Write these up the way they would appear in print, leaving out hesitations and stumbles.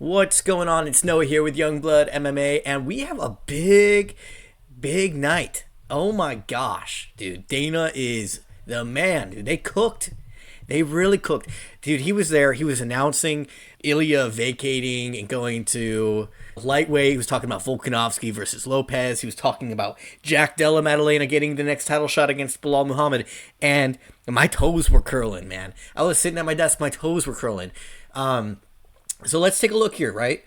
What's going on? It's Noah here with Youngblood MMA, and we have a big night. Oh my gosh, dude. Dana is the man, dude. They cooked. They really cooked. Dude, he was there. He was announcing Ilia vacating and going to lightweight. He was talking about Volkanovski versus Lopez. He was talking about Jack Della Maddalena getting the next title shot against Bilal Muhammad. And my toes were curling, man. I was sitting at my desk. My toes were curling. So let's take a look here, right?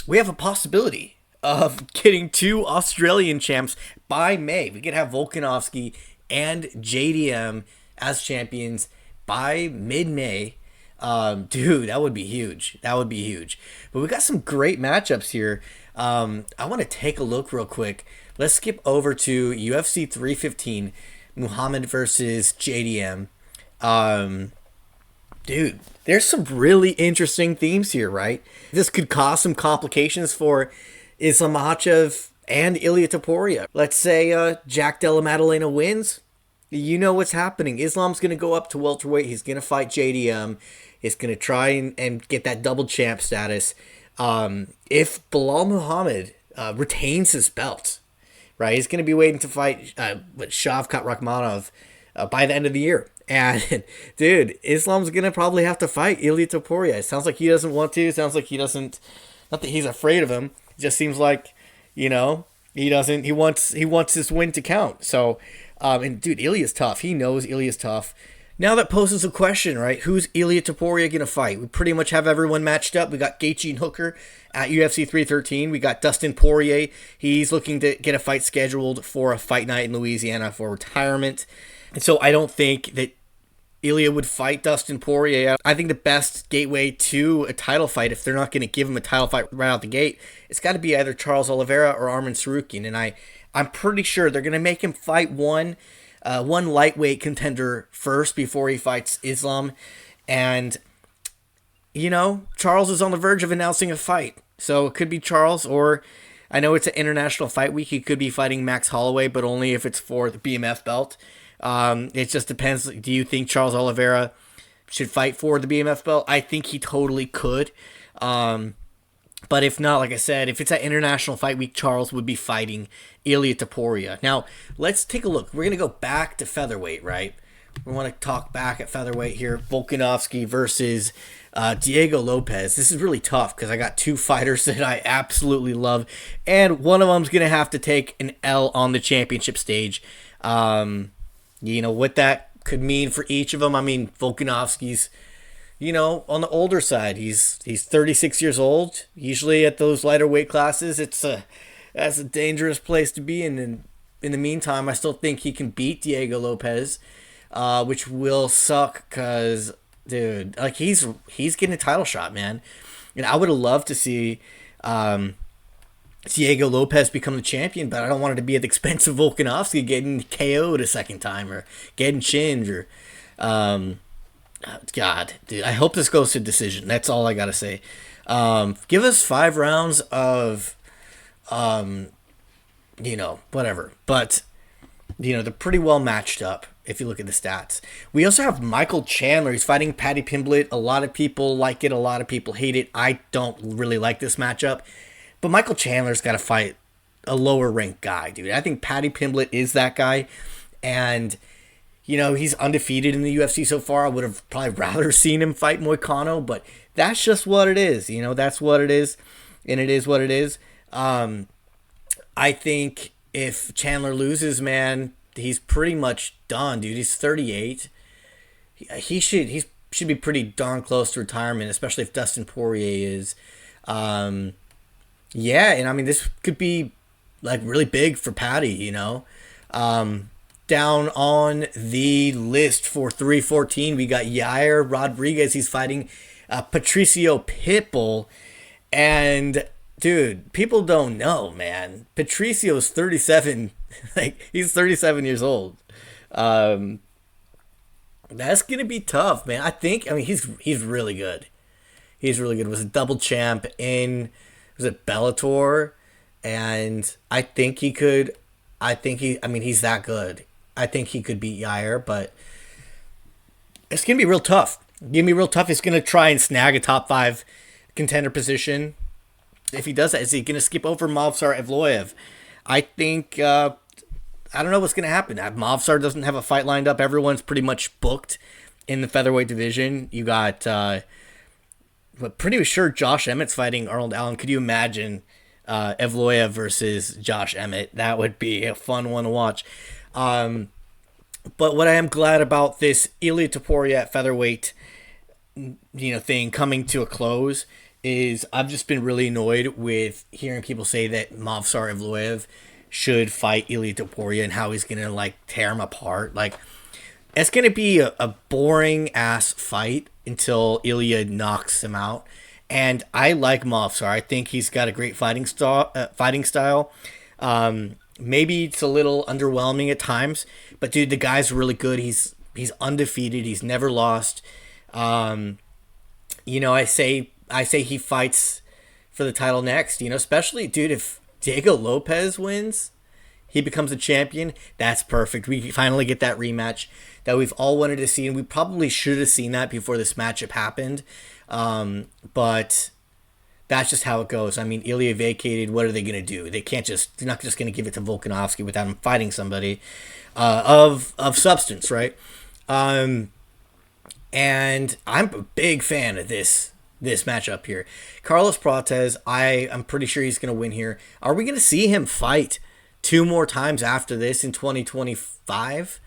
We have a possibility of getting two Australian champs by May. We could have Volkanovski and JDM as champions by mid-May. Dude, that would be huge. That would be huge. But we got some great matchups here. I want to take a look real quick. Let's skip over to UFC 315, Muhammad versus JDM. Dude, there's some really interesting themes here, right? This could cause some complications for Islam Makhachev and Ilia Topuria. Let's say Jack Della Maddalena wins. You know what's happening. Islam's going to go up to welterweight. He's going to fight JDM. He's going to try and get that double champ status. If Bilal Muhammad retains his belt, right, he's going to be waiting to fight Shavkat Rakhmonov by the end of the year. And, dude, Islam's going to probably have to fight Ilia Topuria. It sounds like he doesn't want to. It sounds like he doesn't. Not that he's afraid of him. It just seems like, he doesn't. He wants this win to count. So, and, dude, Ilia's tough. He knows Ilia's tough. Now that poses a question, right? Who's Ilia Topuria going to fight? We pretty much have everyone matched up. We got Gaethje and Hooker at UFC 313. We got Dustin Poirier. He's looking to get a fight scheduled for a fight night in Louisiana for retirement. And so I don't think that Ilia would fight Dustin Poirier. I think the best gateway to a title fight, if they're not going to give him a title fight right out the gate, it's got to be either Charles Oliveira or Arman Tsarukyan. And I'm pretty sure they're going to make him fight one lightweight contender first before he fights Islam. And, Charles is on the verge of announcing a fight. So it could be Charles, or I know it's an international fight week. He could be fighting Max Holloway, but only if it's for the BMF belt. It just depends. Do you think Charles Oliveira should fight for the BMF belt? I think he totally could. But if not, like I said, if it's at International Fight Week, Charles would be fighting Ilia Topuria. Now, let's take a look. We're going to go back to featherweight, right? We want to talk back at featherweight here. Volkanovski versus Diego Lopez. This is really tough because I got two fighters that I absolutely love. And one of them's going to have to take an L on the championship stage. What that could mean for each of them. I mean, Volkanovski's, on the older side. He's 36 years old. Usually at those lighter weight classes, that's a dangerous place to be. And in the meantime, I still think he can beat Diego Lopez, which will suck because, dude, like he's getting a title shot, man. And I would have loved to see Diego Lopez become the champion, but I don't want it to be at the expense of Volkanovski getting KO'd a second time or getting chinned or, God, dude, I hope this goes to decision. That's all I gotta say. Give us 5 rounds of, whatever. But, they're pretty well matched up if you look at the stats. We also have Michael Chandler. He's fighting Paddy Pimblett. A lot of people like it. A lot of people hate it. I don't really like this matchup. But Michael Chandler's got to fight a lower ranked guy, dude. I think Paddy Pimblett is that guy. And, he's undefeated in the UFC so far. I would have probably rather seen him fight Moicano, but that's just what it is. That's what it is. And it is what it is. I think if Chandler loses, man, he's pretty much done, dude. He's 38. He should be pretty darn close to retirement, especially if Dustin Poirier is. Yeah, and I mean, this could be like really big for Paddy, Down on the list for 314, we got Yair Rodriguez. He's fighting Patricio Pitbull. And, dude, people don't know, man. Patricio's 37. He's 37 years old. That's going to be tough, man. He's really good. He's really good. Was a double champ in... Was it Bellator? And I think he could. He's that good. I think he could beat Yair, but it's going to be real tough. It's going to be real tough. He's going to try and snag a top 5 contender position. If he does that, is he going to skip over Movsar Evloev? I think I don't know what's going to happen. Movsar doesn't have a fight lined up. Everyone's pretty much booked in the featherweight division. You got, but pretty sure Josh Emmett's fighting Arnold Allen. Could you imagine Evloev versus Josh Emmett? That would be a fun one to watch. But what I am glad about this Ilia Topuria at featherweight, thing coming to a close is I've just been really annoyed with hearing people say that Movsar Evloev should fight Ilia Topuria and how he's gonna like tear him apart. Like it's gonna be a boring ass fight until Ilia knocks him out. And I like Movsar. I think he's got a great fighting style. Maybe it's a little underwhelming at times, but dude, the guy's really good. He's undefeated. He's never lost. I say he fights for the title next. Especially dude, if Diego Lopez wins, he becomes a champion. That's perfect. We finally get that rematch that we've all wanted to see, and we probably should have seen that before this matchup happened. But that's just how it goes. I mean, Ilia vacated. What are they going to do? They're not just going to give it to Volkanovski without him fighting somebody of substance, right? And I'm a big fan of this matchup here. Carlos Prates, I'm pretty sure he's going to win here. Are we going to see him fight 2 more times after this in 2025?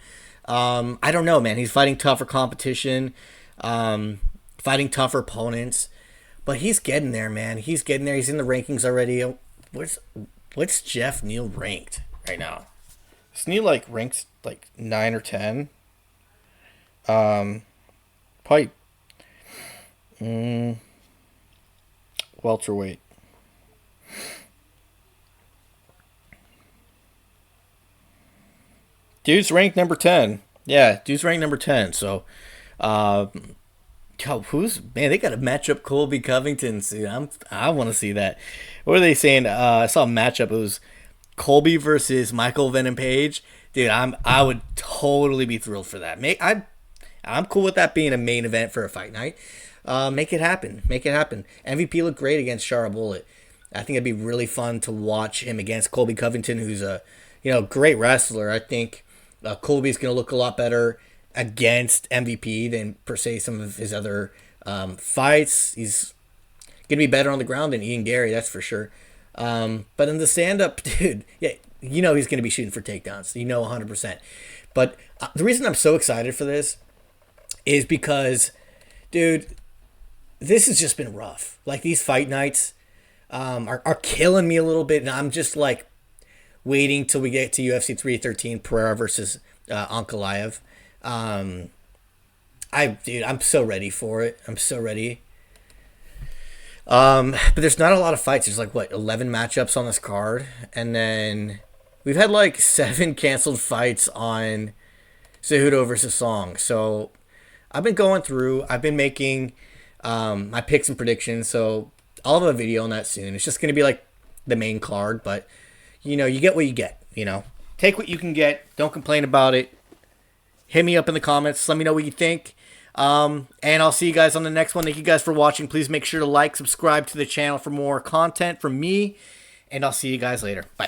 I don't know, man. He's fighting tougher competition, fighting tougher opponents. But he's getting there, man. He's getting there. He's in the rankings already. What's Jeff Neal ranked right now? Is Neal ranked 9 or 10? Probably welterweight. Dude's ranked number 10. Yeah, dude's ranked number 10. So, they got to match up Colby Covington. I want to see that. What are they saying? I saw a matchup. It was Colby versus Michael Venom Page. Dude, I would totally be thrilled for that. I'm cool with that being a main event for a fight night. Make it happen. Make it happen. MVP looked great against Shara Bullet. I think it'd be really fun to watch him against Colby Covington, who's a great wrestler. I think Colby's going to look a lot better against MVP than per se some of his other fights. He's going to be better on the ground than Ian Gary, that's for sure. But in the stand-up, dude, yeah, he's going to be shooting for takedowns. 100%. But the reason I'm so excited for this is because, dude, this has just been rough. Like, these fight nights are killing me a little bit, and I'm just, waiting till we get to UFC 313, Pereira versus Ankalaev. I'm so ready for it. I'm so ready. But there's not a lot of fights. There's 11 matchups on this card, and then we've had 7 canceled fights on Cejudo versus Song. So I've been going through. I've been making my picks and predictions. So I'll have a video on that soon. It's just gonna be the main card, but you get what you get. Take what you can get. Don't complain about it. Hit me up in the comments. Let me know what you think. And I'll see you guys on the next one. Thank you guys for watching. Please make sure to subscribe to the channel for more content from me. And I'll see you guys later. Bye.